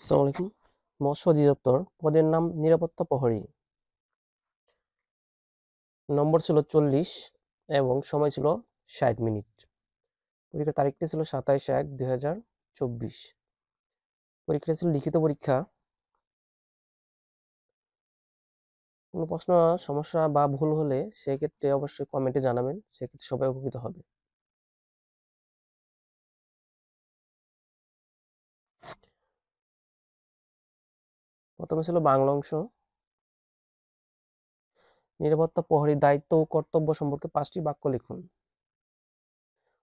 আসসালামু আলাইকুম। মৎস্য অধিদপ্তর, পদের নাম নিরাপত্তা প্রহরী। নম্বর ছিল 40 এবং সময় ছিল 60 মিনিট। পরীক্ষার তারিখটি ছিল 27/1/2024। পরীক্ষাটা ছিল লিখিত পরীক্ষা। কোনো প্রশ্ন সমস্যা বা ভুল হলে সেক্ষেত্রে অবশ্যই কমেন্টে জানাবেন, সেক্ষেত্রে সবাই উপকৃত হবে। প্রথমে ছিল বাংলা অংশ। নিরাপত্তা প্রহরীর দায়িত্ব ও কর্তব্য সম্পর্কে 5টি বাক্য লিখুন।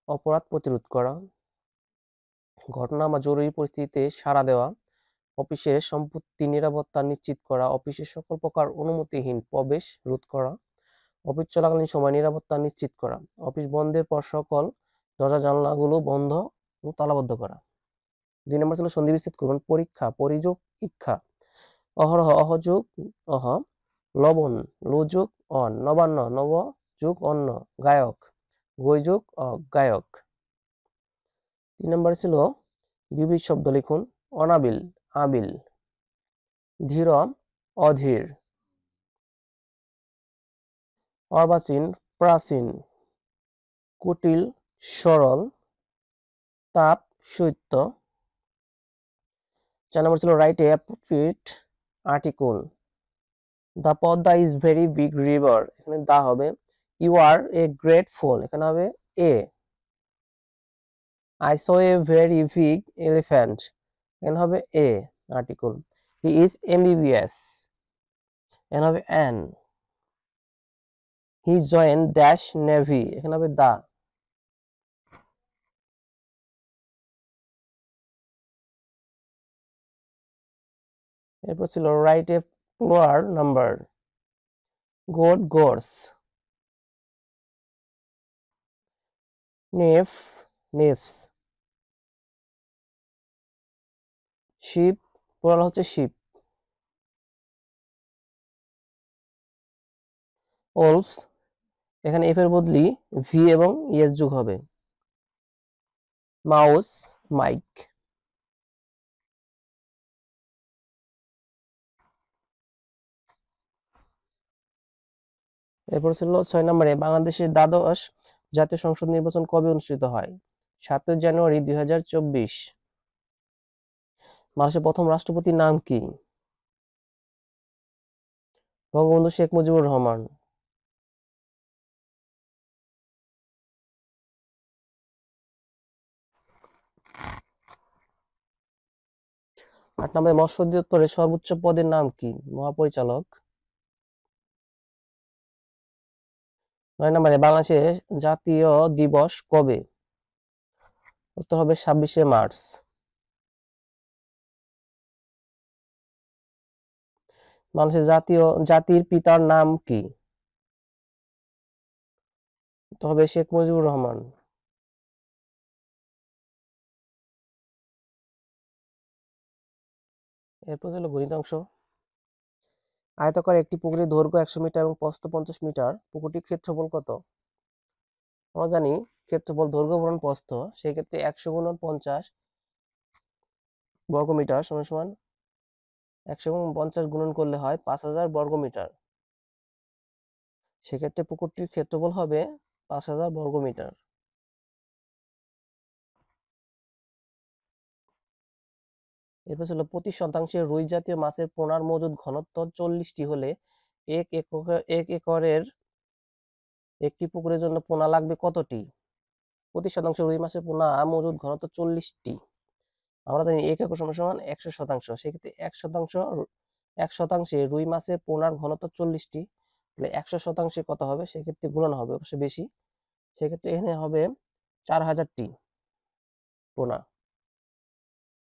অপরাধ প্রতিরোধ করা, ঘটনা বা জরুরি পরিস্থিতিতে সাড়া দেওয়া, অফিসের সম্পত্তি নিরাপত্তা নিশ্চিত করা, অফিসে সকল প্রকার অনুমতিহীন প্রবেশ রোধ করা, অফিস চলাকালীন সময় নিরাপত্তা নিশ্চিত করা, অফিস বন্ধের পর সকল দরজা জানালাগুলো বন্ধ ও তালাবদ্ধ করা। 2 নম্বর ছিল সন্ধি বিচ্ছেদ করুন। পরীক্ষা, পরিযোগ, ইক্ষা, অহরহ, অহযোগ, অহ, লবণ, লোযোগ, অন, নবান্ন, নব যোগ অন্ন, গায়ক, গৈযোগ, গায়ক। 3 নম্বর ছিল বিবিধ শব্দ লিখুন। অনাবিল, আবিল, ধীর, অধীর, অর্বাচীন, প্রাচীন, কুটিল, সরল, তাপ, শৈত্য। 4 নম্বর ছিল write A appropriate article. The Padma is very big river, এখানে দা হবে। You R a great fall, এখানে হবে a. I saw a very big elephant, এখানে হবে a article. He is MBBS, এখানে হবে an. He join dash navy, এখানে হবে দা। এরপর ছিল write a plural number. Goat, gorse, knife, knifes, sheep, plural হচ্ছে শিপ। ওলফস, এখানে এফ এর বদলি ভি এবং ইএস যোগ হবে। Mouse, mice. এরপর ছিল 6 নম্বরে বাংলাদেশের দ্বাদশ জাতীয় সংসদ নির্বাচন কবে অনুষ্ঠিত হয়? 7 জানুয়ারি 2024। বাংলাদেশের প্রথম রাষ্ট্রপতির নাম কি? বঙ্গবন্ধু শেখ মুজিবুর রহমান। 8 নম্বরে মৎস্য অধিদপ্তরের সর্বোচ্চ পদের নাম কি? মহাপরিচালক। 9 নম্বরে বাংলাদেশের জাতীয় দিবস কবে? উত্তর হবে 26শে মার্চ। বাংলাদেশের জাতির পিতার নাম কি? উত্তর হবে শেখ মুজিবুর রহমান। এরপর ছিল গণিত অংশ। আয়তাকার একটি পুকুরের দৈর্ঘ্য 100 মিটার এবং প্রস্থ 50 মিটার। পুকুরটির ক্ষেত্রফল কত? আমরা জানি ক্ষেত্রফল দৈর্ঘ্য গুণন প্রস্থ, সেই ক্ষেত্রে 100 গুণন 50 বর্গমিটার সমান সমান 100 এবং 50 গুণন করলে হয় 5000 বর্গমিটার। সেক্ষেত্রে পুকুরটির ক্ষেত্রফল হবে 5000 বর্গমিটার। এরপর ছিল প্রতি শতাংশে রুই জাতীয় মাছের পোনার মজুদ ঘনত্ব 40টি হলে এক একরের একটি পুকুরের জন্য পোনা লাগবে কতটি? প্রতি শতাংশ রুই মাছের পোনা মজুদ ঘনত্ব 40টি। আমরা জানি 1 একর সমান সমান 100%। সেক্ষেত্রে 1 শতাংশে রুই মাছের পোনার ঘনত্ব 40টি, তাহলে 100% কত হবে? সেক্ষেত্রে গুণন হবে অবশ্যই বেশি। সেক্ষেত্রে এখানে হবে 4000টি পোনা।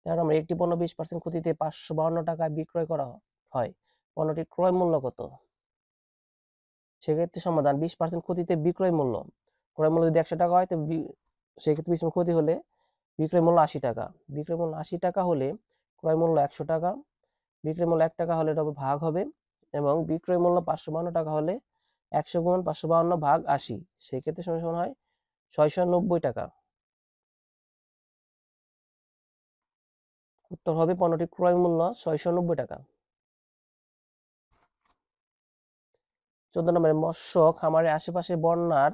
13 নম্বর একটি পণ্য 20% ক্ষতিতে 552 টাকায় বিক্রয় করা হয়, পণ্যটির ক্রয় মূল্য কত? সেক্ষেত্রে সমাধান 20% ক্ষতিতে বিক্রয় মূল্য, ক্রয় মূল্য যদি 100 টাকা হয়, তো সেক্ষেত্রে 20% ক্ষতি হলে বিক্রয় মূল্য 80 টাকা। বিক্রয় মূল্য 80 টাকা হলে ক্রয় মূল্য 100 টাকা। বিক্রয় মূল্য 1 টাকা হলে এটা ভাগ হবে, এবং বিক্রয় মূল্য 552 টাকা হলে 100 গুণ 552 ভাগ 80, সেক্ষেত্রে সমান সমান হয় 690 টাকা। উত্তর হবে পণ্যটির ক্রয় মূল্য 690 টাকা। 14 নম্বরে মৎস্য খামারের আশেপাশে বন্যার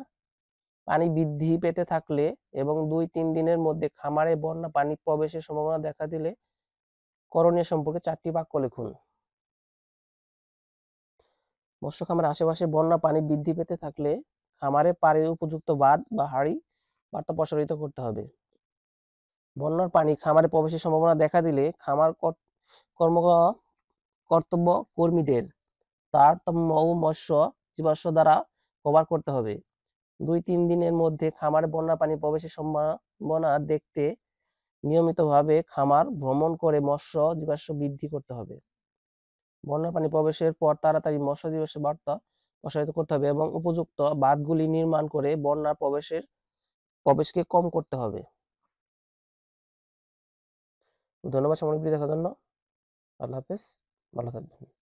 পানি বৃদ্ধি পেতে থাকলে এবং 2-3 দিনের মধ্যে খামারে বন্যা পানি প্রবেশের সম্ভাবনা দেখা দিলে করণীয় সম্পর্কে 4টি বাক্য লিখুন। মৎস্য খামারের আশেপাশে বন্যা পানি বৃদ্ধি পেতে থাকলে খামারে পানির উপযুক্ত বাঁধ বা হাঁড়ি বার্তা প্রসারিত করতে হবে। বন্যার পানি খামারে প্রবেশের সম্ভাবনা দেখা দিলে খামার কর্তব্য কর্মীদের তারতম্য ও মৎস্য জীবাশ্ম দ্বারা কভার করতে হবে। 2-3 দিনের মধ্যে খামারে বন্যা পানি প্রবেশের সম্ভাবনা দেখতে নিয়মিতভাবে খামার ভ্রমণ করে মৎস্য জীবাশ্ম বৃদ্ধি করতে হবে। বন্যার পানি প্রবেশের পর তাড়াতাড়ি মৎস্য জীবাশ্ম বার্তা প্রসারিত করতে হবে এবং উপযুক্ত বাঁধগুলি নির্মাণ করে বন্যার প্রবেশকে কম করতে হবে। ধন্যবাদ সময় দেখার জন্য। আল্লাহ হাফেজ, ভালো থাকবেন।